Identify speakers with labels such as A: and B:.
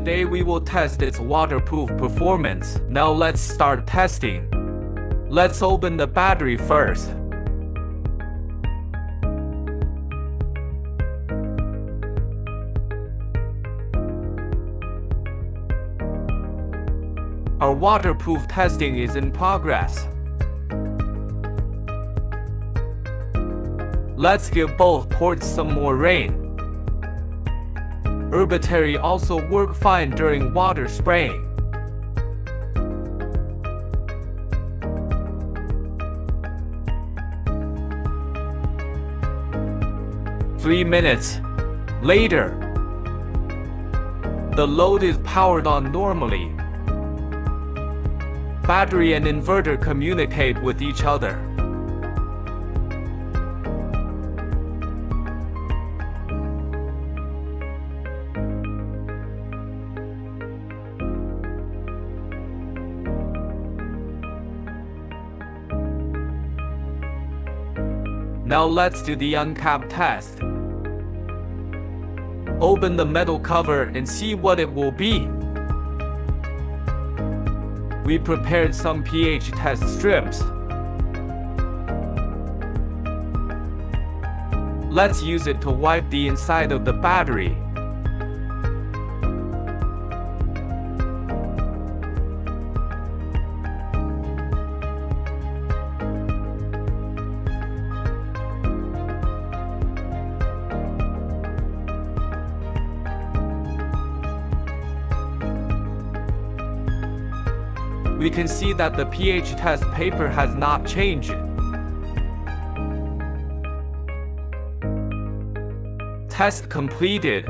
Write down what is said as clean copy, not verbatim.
A: Today we will test its waterproof performance. Now let's start testing. Let's open the battery first. Our waterproof testing is in progress. Let's give both ports some more rain. Battery also work fine during water spraying. Three minutes later, the load is powered on normally. Battery and inverter communicate with each other. Now let's do the uncap test. Open the metal cover and see what it will be. We prepared some pH test strips. Let's use it to wipe the inside of the battery. We can see that the pH test paper has not changed. Test completed.